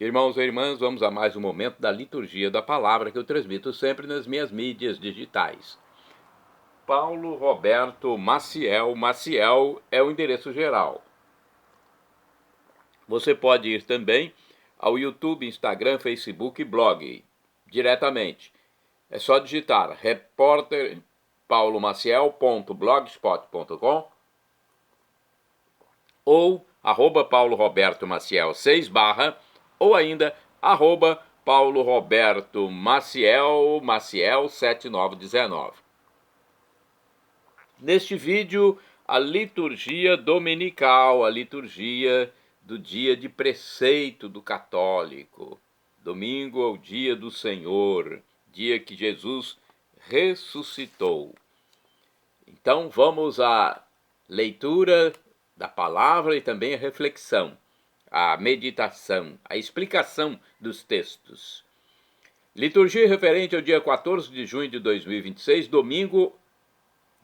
Irmãos e irmãs, vamos a mais um momento da liturgia da palavra que eu transmito sempre nas minhas mídias digitais. Paulo Roberto Maciel. Maciel é o endereço geral. Você pode ir também ao YouTube, Instagram, Facebook e blog diretamente. É só digitar repórterpaulomaciel.blogspot.com ou @Paulo Roberto Maciel 6 ou ainda @Paulo Roberto Maciel 7919. Neste vídeo, a liturgia dominical, a liturgia do dia de preceito do católico. Domingo é o dia do Senhor, dia que Jesus ressuscitou. Então vamos à leitura da palavra e também a reflexão, a meditação, a explicação dos textos. Liturgia referente ao dia 14 de junho de 2026, domingo,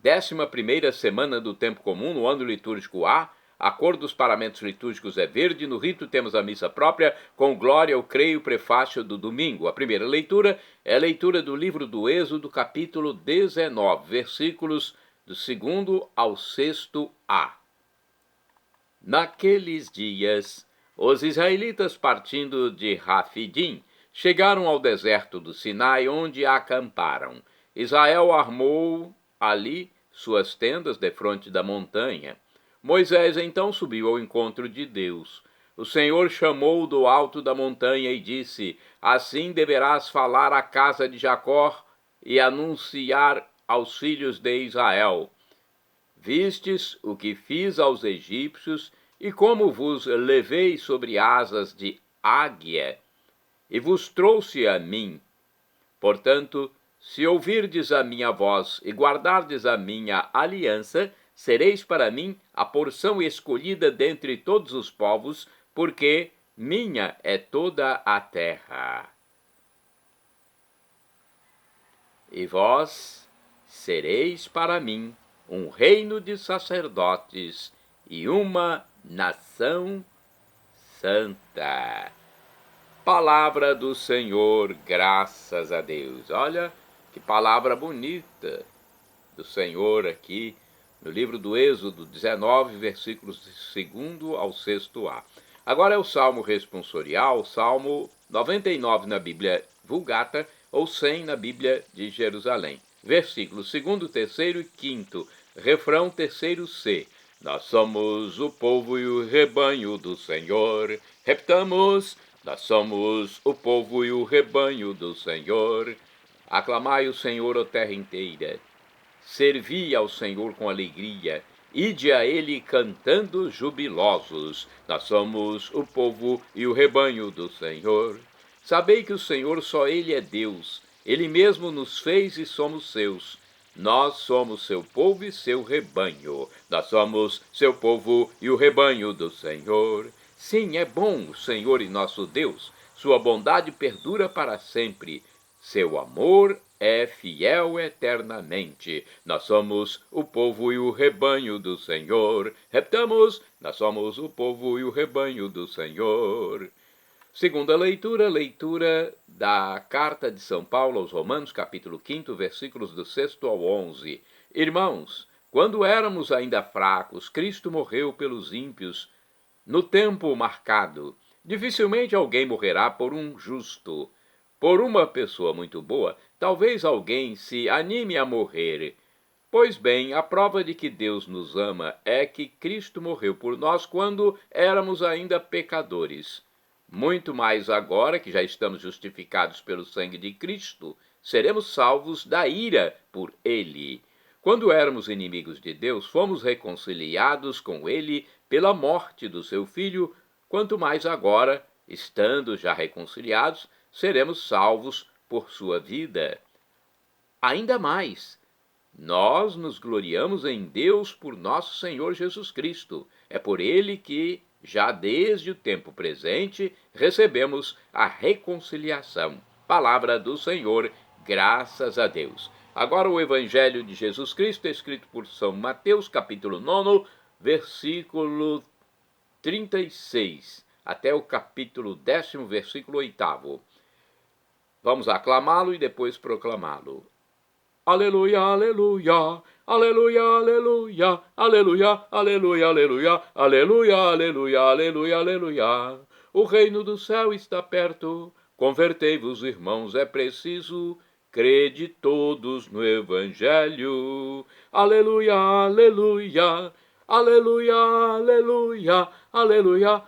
11ª semana do tempo comum, no ano litúrgico A. A cor dos paramentos litúrgicos é verde. No rito temos a missa própria, com glória eu creio, prefácio do domingo. A primeira leitura é a leitura do livro do Êxodo, capítulo 19, versículos do 2º ao 6a. Naqueles dias, os israelitas, partindo de Rafidim, chegaram ao deserto do Sinai, onde acamparam. Israel armou ali suas tendas defronte da montanha. Moisés então subiu ao encontro de Deus. O Senhor chamou do alto da montanha e disse: assim deverás falar à casa de Jacó e anunciar aos filhos de Israel: vistes o que fiz aos egípcios e como vos levei sobre asas de águia e vos trouxe a mim. Portanto, se ouvirdes a minha voz e guardardes a minha aliança, sereis para mim a porção escolhida dentre todos os povos, porque minha é toda a terra. E vós sereis para mim um reino de sacerdotes e uma nação santa. Palavra do Senhor, graças a Deus. Olha que palavra bonita do Senhor aqui no livro do Êxodo 19, versículos de 2º ao 6a. Agora é o Salmo responsorial, Salmo 99 na Bíblia Vulgata ou 100 na Bíblia de Jerusalém. Versículos 2º, 3º e 5º, refrão 3º C. Nós somos o povo e o rebanho do Senhor. Repitamos: nós somos o povo e o rebanho do Senhor. Aclamai o Senhor, ó terra inteira. Servi ao Senhor com alegria. Ide a ele cantando jubilosos. Nós somos o povo e o rebanho do Senhor. Sabei que o Senhor só ele é Deus. Ele mesmo nos fez e somos seus. Nós somos seu povo e seu rebanho. Nós somos seu povo e o rebanho do Senhor. Sim, é bom o Senhor e nosso Deus. Sua bondade perdura para sempre. Seu amor é fiel eternamente. Nós somos o povo e o rebanho do Senhor. Repitamos: nós somos o povo e o rebanho do Senhor. Segunda leitura, leitura da carta de São Paulo aos Romanos, capítulo 5, versículos do 6 ao 11. Irmãos, quando éramos ainda fracos, Cristo morreu pelos ímpios no tempo marcado. Dificilmente alguém morrerá por um justo. Por uma pessoa muito boa, talvez alguém se anime a morrer. Pois bem, a prova de que Deus nos ama é que Cristo morreu por nós quando éramos ainda pecadores. Muito mais agora que já estamos justificados pelo sangue de Cristo, seremos salvos da ira por ele. Quando éramos inimigos de Deus, fomos reconciliados com ele pela morte do seu Filho. Quanto mais agora, estando já reconciliados, seremos salvos por sua vida. Ainda mais, nós nos gloriamos em Deus por nosso Senhor Jesus Cristo. É por ele que, já desde o tempo presente, recebemos a reconciliação. Palavra do Senhor, graças a Deus. Agora o Evangelho de Jesus Cristo, escrito por São Mateus, capítulo 9, versículo 36 até o capítulo 10º, versículo 8º. Vamos aclamá-lo e depois proclamá-lo. Aleluia, aleluia, aleluia, aleluia, aleluia, aleluia, aleluia, aleluia, aleluia, aleluia, aleluia. O reino do céu está perto, convertei-vos, irmãos, é preciso, crede todos no Evangelho. Aleluia, aleluia, aleluia, aleluia, aleluia, aleluia,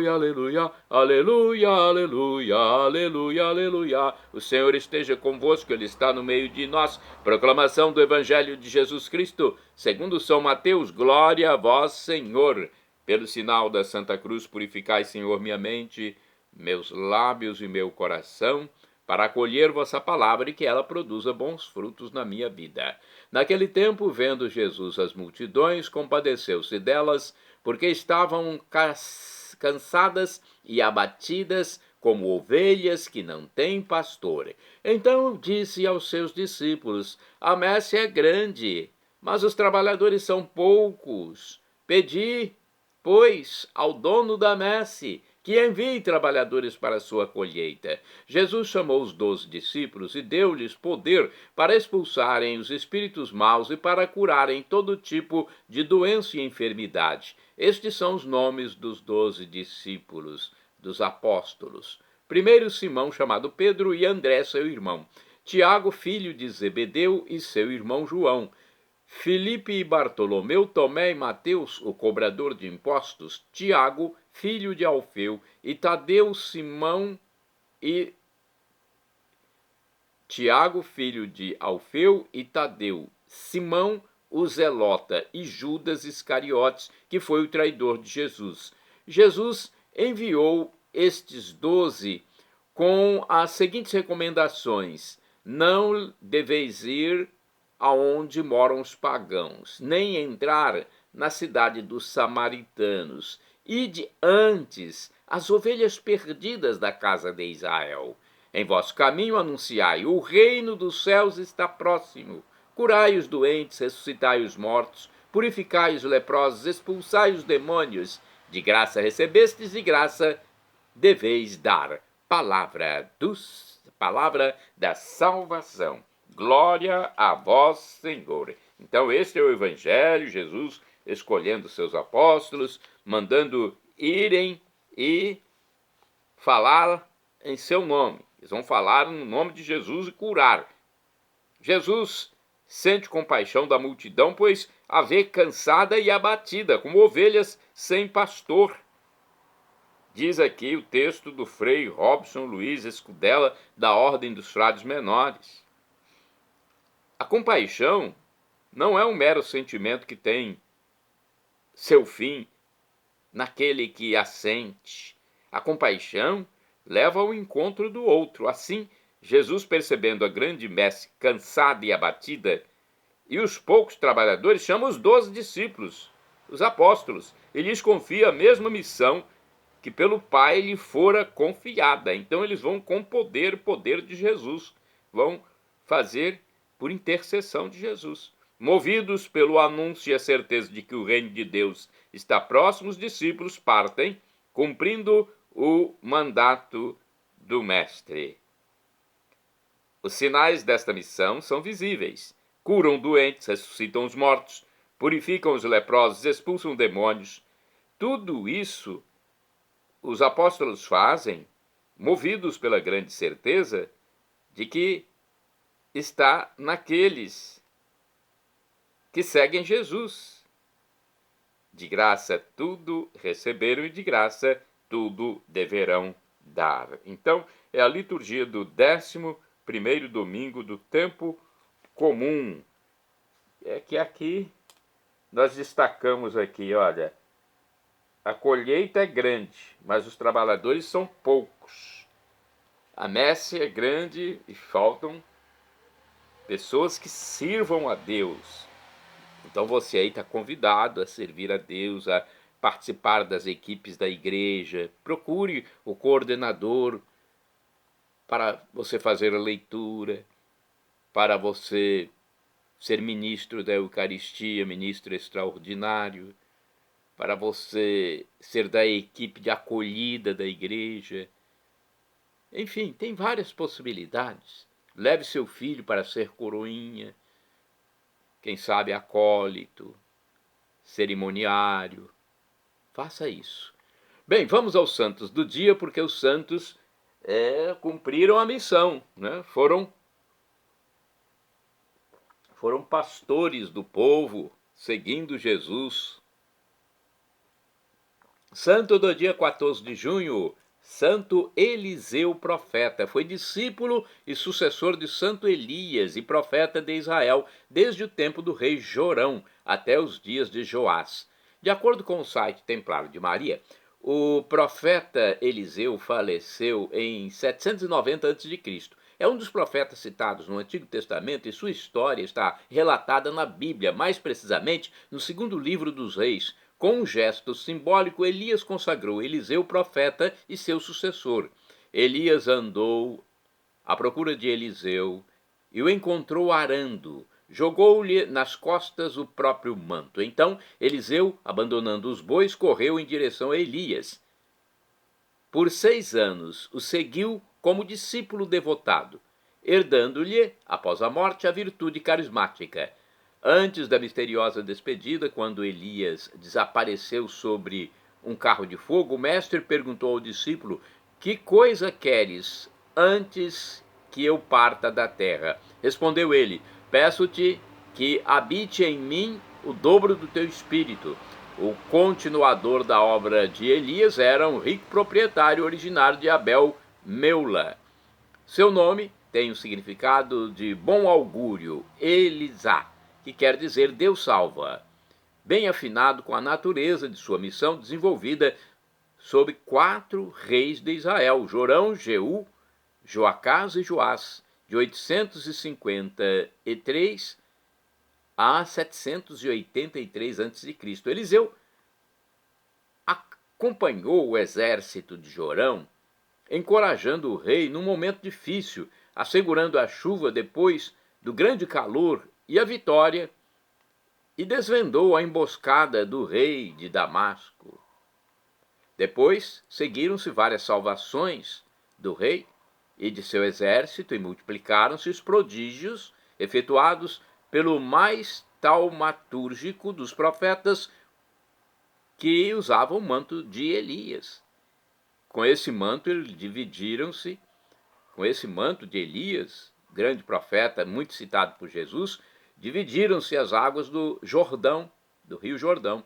aleluia, aleluia, aleluia, aleluia, aleluia. O Senhor esteja convosco, Ele está no meio de nós. Proclamação do Evangelho de Jesus Cristo, segundo São Mateus. Glória a vós, Senhor. Pelo sinal da Santa Cruz, purificai, Senhor, minha mente, meus lábios e meu coração, para acolher vossa palavra e que ela produza bons frutos na minha vida. Naquele tempo, vendo Jesus as multidões, compadeceu-se delas, porque estavam cansadas e abatidas, como ovelhas que não têm pastor. Então disse aos seus discípulos: a messe é grande, mas os trabalhadores são poucos. Pedi, pois, ao dono da messe que envie trabalhadores para a sua colheita. Jesus chamou os 12 discípulos e deu-lhes poder para expulsarem os espíritos maus e para curarem todo tipo de doença e enfermidade. Estes são os nomes dos 12 discípulos, dos apóstolos. Primeiro, Simão, chamado Pedro, e André, seu irmão. Tiago, filho de Zebedeu, e seu irmão João. Filipe e Bartolomeu, Tomé e Mateus, o cobrador de impostos, Tiago, filho de Alfeu, e Tadeu, Simão e Tiago, filho de Alfeu, e Tadeu, Simão, o Zelota, e Judas Iscariotes, que foi o traidor de Jesus. Jesus enviou estes 12 com as seguintes recomendações: não deveis ir aonde moram os pagãos, nem entrar na cidade dos samaritanos. Ide antes as ovelhas perdidas da casa de Israel. Em vosso caminho anunciai: o reino dos céus está próximo. Curai os doentes, ressuscitai os mortos, purificai os leprosos, expulsai os demônios. De graça recebestes, de graça deveis dar. Palavra da salvação. Glória a vós, Senhor. Então, este é o Evangelho, Jesus escolhendo seus apóstolos, mandando irem e falar em seu nome. Eles vão falar no nome de Jesus e curar. Jesus sente compaixão da multidão, pois a vê cansada e abatida, como ovelhas sem pastor. Diz aqui o texto do Frei Robson Luiz Escudella, da Ordem dos Frades Menores. A compaixão não é um mero sentimento que tem seu fim naquele que a sente. A compaixão leva ao encontro do outro. Assim, Jesus, percebendo a grande messe cansada e abatida, e os poucos trabalhadores, chama os 12 discípulos, os apóstolos, e lhes confia a mesma missão que pelo Pai lhe fora confiada. Então eles vão com poder de Jesus, vão fazer por intercessão de Jesus. Movidos pelo anúncio e a certeza de que o reino de Deus está próximo, os discípulos partem, cumprindo o mandato do Mestre. Os sinais desta missão são visíveis. Curam doentes, ressuscitam os mortos, purificam os leprosos, expulsam demônios. Tudo isso os apóstolos fazem, movidos pela grande certeza de que está naqueles que seguem Jesus. De graça tudo receberam e de graça tudo deverão dar. Então, é a liturgia do 11º domingo do tempo comum. É que aqui nós destacamos aqui, olha, a colheita é grande, mas os trabalhadores são poucos. A messe é grande e faltam pessoas que sirvam a Deus. Então você aí está convidado a servir a Deus, a participar das equipes da igreja. Procure o coordenador para você fazer a leitura, para você ser ministro da Eucaristia, ministro extraordinário. para você ser da equipe de acolhida da igreja. Enfim, tem várias possibilidades. Leve seu filho para ser coroinha, quem sabe acólito, cerimoniário. Faça isso. Bem, vamos aos santos do dia, porque os santos cumpriram a missão, né? Foram pastores do povo, seguindo Jesus. Santo do dia 14 de junho, Santo Eliseu profeta. Foi discípulo e sucessor de Santo Elias e profeta de Israel, desde o tempo do rei Jorão até os dias de Joás. De acordo com o site Templário de Maria, o profeta Eliseu faleceu em 790 a.C. É um dos profetas citados no Antigo Testamento e sua história está relatada na Bíblia, mais precisamente no segundo livro dos Reis. Com um gesto simbólico, Elias consagrou Eliseu profeta e seu sucessor. Elias andou à procura de Eliseu e o encontrou arando. Jogou-lhe nas costas o próprio manto. Então Eliseu, abandonando os bois, correu em direção a Elias. Por 6 anos o seguiu como discípulo devotado, herdando-lhe, após a morte, a virtude carismática. Antes da misteriosa despedida, quando Elias desapareceu sobre um carro de fogo, o mestre perguntou ao discípulo: que coisa queres antes que eu parta da terra? Respondeu ele: peço-te que habite em mim o dobro do teu espírito. O continuador da obra de Elias era um rico proprietário originário de Abel Meula. Seu nome tem o significado de bom augúrio, Elisá, que quer dizer Deus salva, bem afinado com a natureza de sua missão desenvolvida sob 4 reis de Israel, Jorão, Jeú, Joacás e Joás, de 853 a 783 a.C. Eliseu acompanhou o exército de Jorão, encorajando o rei num momento difícil, assegurando a chuva depois do grande calor e a vitória, e desvendou a emboscada do rei de Damasco. Depois seguiram-se várias salvações do rei e de seu exército, e multiplicaram-se os prodígios efetuados pelo mais taumatúrgico dos profetas, que usava o manto de Elias. Com esse manto de Elias, grande profeta, muito citado por Jesus, dividiram-se as águas do Jordão, do rio Jordão.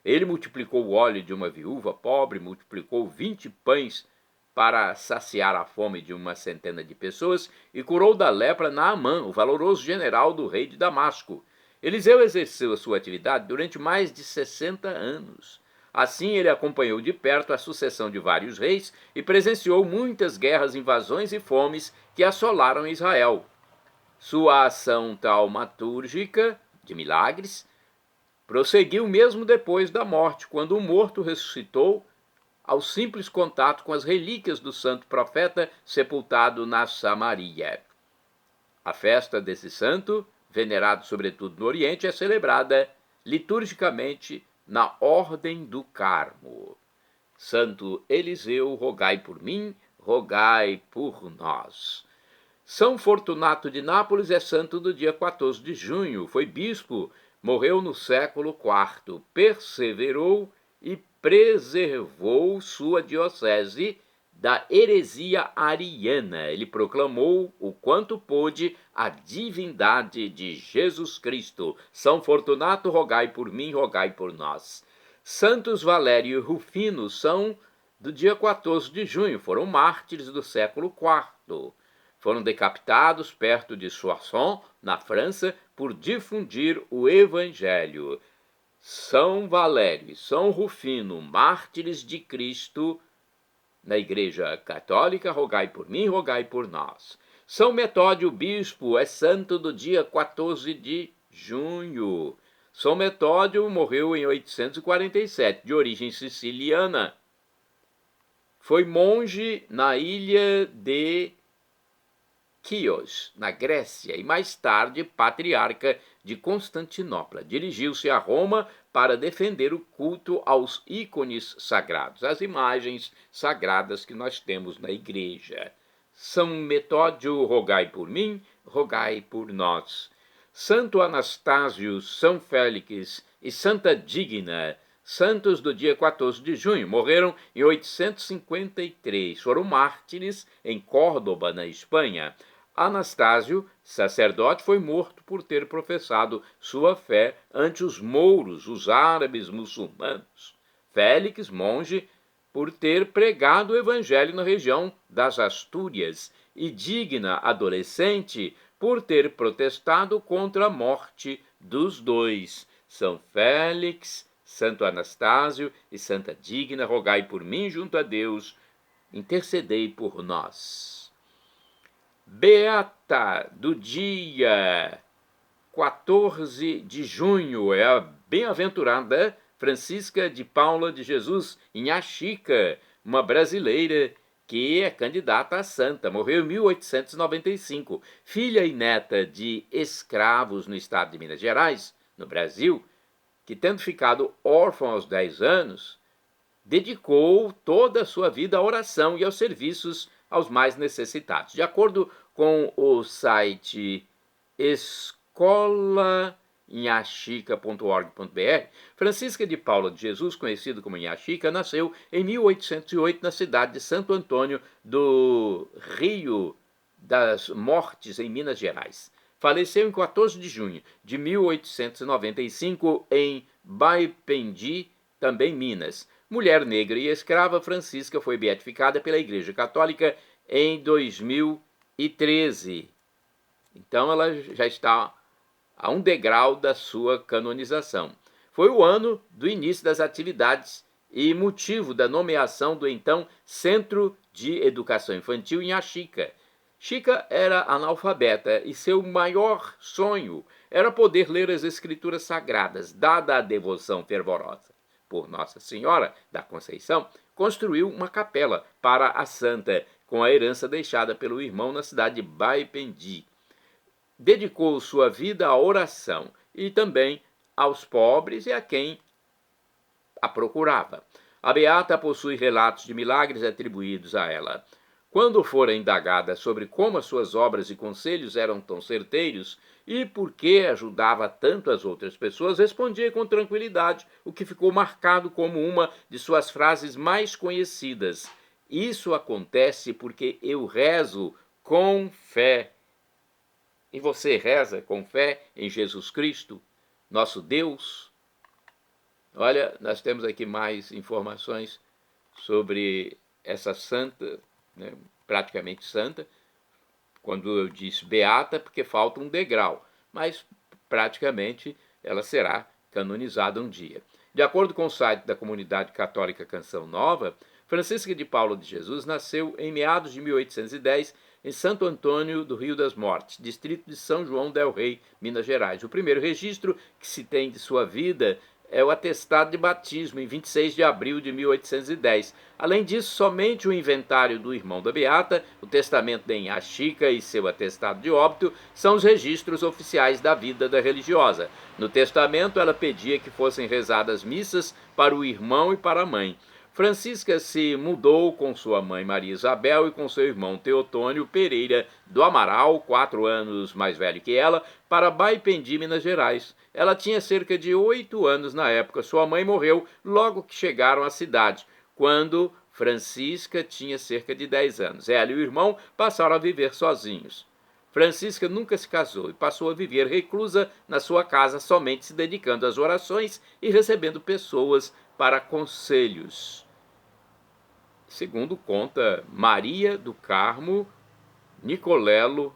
Ele multiplicou o óleo de uma viúva pobre, multiplicou 20 pães para saciar a fome de uma centena de pessoas e curou da lepra Naamã, o valoroso general do rei de Damasco. Eliseu exerceu a sua atividade durante mais de 60 anos. Assim, ele acompanhou de perto a sucessão de vários reis e presenciou muitas guerras, invasões e fomes que assolaram Israel. Sua ação taumatúrgica, de milagres, prosseguiu mesmo depois da morte, quando o morto ressuscitou ao simples contato com as relíquias do santo profeta sepultado na Samaria. A festa desse santo, venerado sobretudo no Oriente, é celebrada liturgicamente na Ordem do Carmo. Santo Eliseu, rogai por mim, rogai por nós. São Fortunato de Nápoles é santo do dia 14 de junho. Foi bispo, morreu no século IV. Perseverou e preservou sua diocese da heresia ariana. Ele proclamou o quanto pôde a divindade de Jesus Cristo. São Fortunato, rogai por mim, rogai por nós. Santos Valério e Rufino são do dia 14 de junho. Foram mártires do século IV. Foram decapitados perto de Soissons, na França, por difundir o Evangelho. São Valério e São Rufino, mártires de Cristo, na Igreja Católica, rogai por mim, rogai por nós. São Metódio, bispo, é santo do dia 14 de junho. São Metódio morreu em 847, de origem siciliana. Foi monge na ilha de Quios, na Grécia, e mais tarde patriarca de Constantinopla. Dirigiu-se a Roma para defender o culto aos ícones sagrados, as imagens sagradas que nós temos na igreja. São Metódio, rogai por mim, rogai por nós. Santo Anastásio, São Félix e Santa Digna, santos do dia 14 de junho, morreram em 853, foram mártires em Córdoba, na Espanha. Anastásio, sacerdote, foi morto por ter professado sua fé ante os mouros, os árabes muçulmanos. Félix, monge, por ter pregado o evangelho na região das Astúrias, e Digna, adolescente, por ter protestado contra a morte dos dois. São Félix, Santo Anastásio e Santa Digna, rogai por mim junto a Deus, intercedei por nós. Beata do dia 14 de junho é a bem-aventurada Francisca de Paula de Jesus Inhaxica, uma brasileira que é candidata a santa. Morreu em 1895, filha e neta de escravos no estado de Minas Gerais, no Brasil, que, tendo ficado órfã aos 10 anos, dedicou toda a sua vida à oração e aos serviços aos mais necessitados. De acordo com o site escolainhaxica.org.br, Francisca de Paula de Jesus, conhecido como Inhaxica, nasceu em 1808 na cidade de Santo Antônio do Rio das Mortes, em Minas Gerais. Faleceu em 14 de junho de 1895 em Baipendi, também Minas. Mulher negra e escrava, Francisca foi beatificada pela Igreja Católica em 2013. Então ela já está a um degrau da sua canonização. Foi o ano do início das atividades e motivo da nomeação do então Centro de Educação Infantil em Inhaxica. Chica era analfabeta e seu maior sonho era poder ler as Escrituras Sagradas. Dada a devoção fervorosa por Nossa Senhora da Conceição, construiu uma capela para a santa, com a herança deixada pelo irmão na cidade de Baipendi. Dedicou sua vida à oração e também aos pobres e a quem a procurava. A beata possui relatos de milagres atribuídos a ela. Quando fora indagada sobre como as suas obras e conselhos eram tão certeiros e por que ajudava tanto as outras pessoas, respondia com tranquilidade, o que ficou marcado como uma de suas frases mais conhecidas: isso acontece porque eu rezo com fé. E você reza com fé em Jesus Cristo, nosso Deus? Olha, nós temos aqui mais informações sobre essa santa, né, praticamente santa. Quando eu disse beata, porque falta um degrau, mas praticamente ela será canonizada um dia. De acordo com o site da Comunidade Católica Canção Nova, Francisca de Paula de Jesus nasceu em meados de 1810 em Santo Antônio do Rio das Mortes, distrito de São João del Rei, Minas Gerais. O primeiro registro que se tem de sua vida é o atestado de batismo, em 26 de abril de 1810. Além disso, somente o inventário do irmão da beata, o testamento de Inhaxica e seu atestado de óbito são os registros oficiais da vida da religiosa. No testamento, ela pedia que fossem rezadas missas para o irmão e para a mãe. Francisca se mudou com sua mãe Maria Isabel e com seu irmão Teotônio Pereira do Amaral, 4 anos mais velho que ela, para Baipendi, Minas Gerais. Ela tinha cerca de 8 anos na época. Sua mãe morreu logo que chegaram à cidade, quando Francisca tinha cerca de 10 anos. Ela e o irmão passaram a viver sozinhos. Francisca nunca se casou e passou a viver reclusa na sua casa, somente se dedicando às orações e recebendo pessoas para conselhos. Segundo conta Maria do Carmo Nicolelo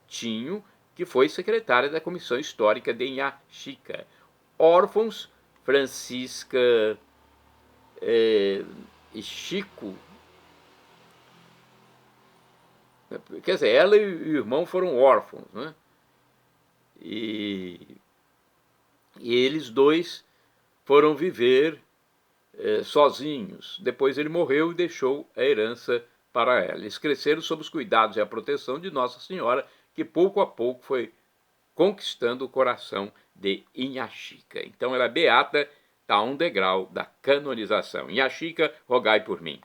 Tinho, que foi secretária da Comissão Histórica de Inhaxica. Órfãos, Francisca e Chico. Quer dizer, ela e o irmão foram órfãos, né? E eles dois foram viver sozinhos. Depois ele morreu e deixou a herança para ela. Eles cresceram sob os cuidados e a proteção de Nossa Senhora, que pouco a pouco foi conquistando o coração de Inhaxica. Então ela é beata a um degrau da canonização. Inha Chica, rogai por mim.